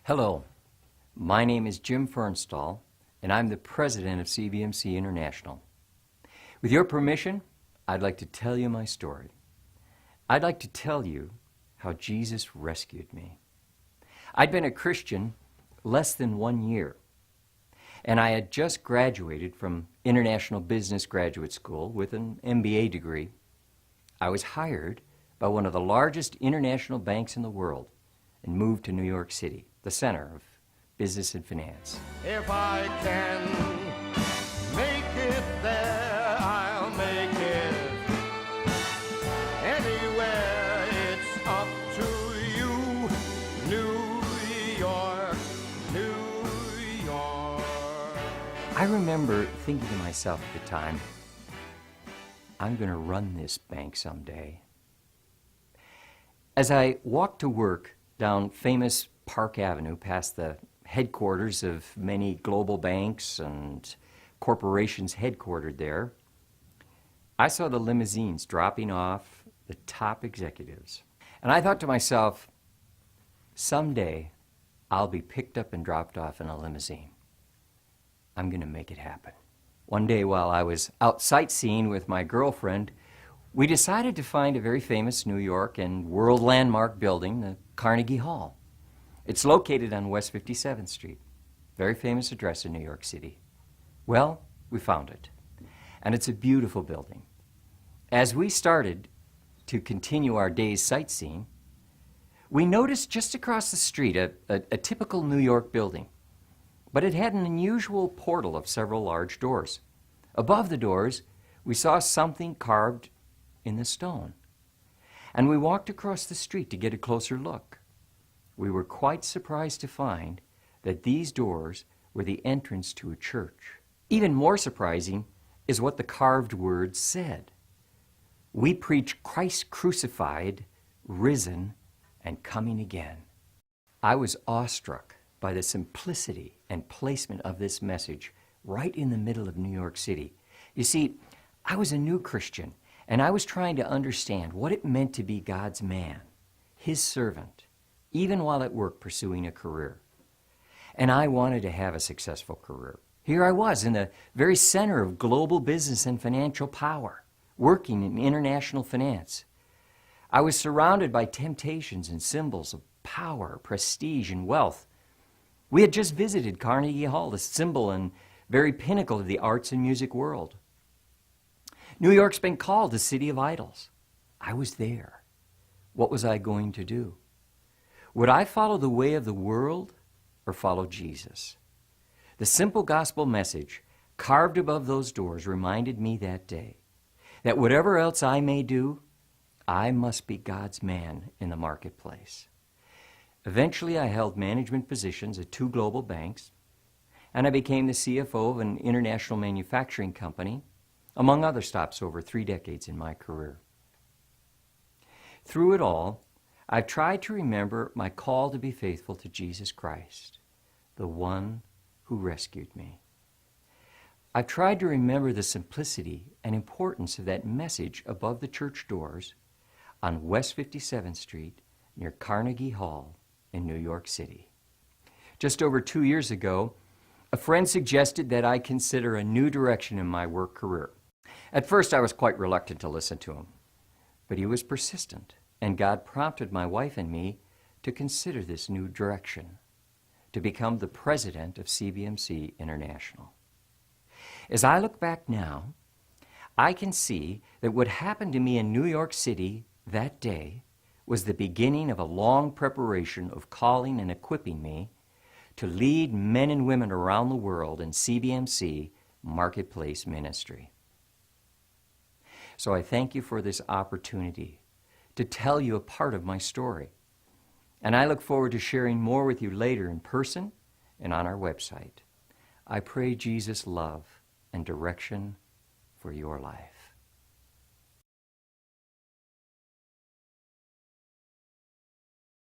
Hello, my name is Jim Firnstahl, and I'm the president of CBMC International. With your permission, I'd like to tell you my story. I'd like to tell you how Jesus rescued me. I'd been a Christian less than 1 year, and I had just graduated from International Business Graduate School with an MBA degree. I was hired by one of the largest international banks in the world and moved to New York City, the center of business and finance. If I can make it there, I'll make it anywhere. It's up to you, New York, New York. I remember thinking to myself at the time, I'm going to run this bank someday. As I walked to work down famous Park Avenue past the headquarters of many global banks and corporations headquartered there, I saw the limousines dropping off the top executives. And I thought to myself, someday I'll be picked up and dropped off in a limousine. I'm going to make it happen. One day while I was out sightseeing with my girlfriend, we decided to find a very famous New York and world landmark building, the Carnegie Hall. It's located on West 57th Street, very famous address in New York City. Well, we found it, and it's a beautiful building. As we started to continue our day's sightseeing, we noticed just across the street a typical New York building, but it had an unusual portal of several large doors. Above the doors, we saw something carved in the stone, and we walked across the street to get a closer look. We were quite surprised to find that these doors were the entrance to a church. Even more surprising is what the carved words said. We preach Christ crucified, risen, and coming again. I was awestruck by the simplicity and placement of this message right in the middle of New York City. You see, I was a new Christian, and I was trying to understand what it meant to be God's man, His servant, even while at work pursuing a career. And I wanted to have a successful career. Here I was in the very center of global business and financial power, working in international finance. I was surrounded by temptations and symbols of power, prestige, and wealth. We had just visited Carnegie Hall, the symbol and very pinnacle of the arts and music world. New York's been called the City of Idols. I was there. What was I going to do? Would I follow the way of the world or follow Jesus? The simple gospel message carved above those doors reminded me that day that whatever else I may do, I must be God's man in the marketplace. Eventually, I held management positions at 2 global banks, and I became the CFO of an international manufacturing company, among other stops over 3 decades in my career. Through it all, I've tried to remember my call to be faithful to Jesus Christ, the one who rescued me. I've tried to remember the simplicity and importance of that message above the church doors on West 57th Street near Carnegie Hall in New York City. Just over 2 years ago, a friend suggested that I consider a new direction in my work career. At first, I was quite reluctant to listen to him, but he was persistent, and God prompted my wife and me to consider this new direction, to become the president of CBMC International. As I look back now, I can see that what happened to me in New York City that day was the beginning of a long preparation of calling and equipping me to lead men and women around the world in CBMC marketplace ministry. So I thank you for this opportunity to tell you a part of my story. And I look forward to sharing more with you later in person and on our website. I pray Jesus' love and direction for your life.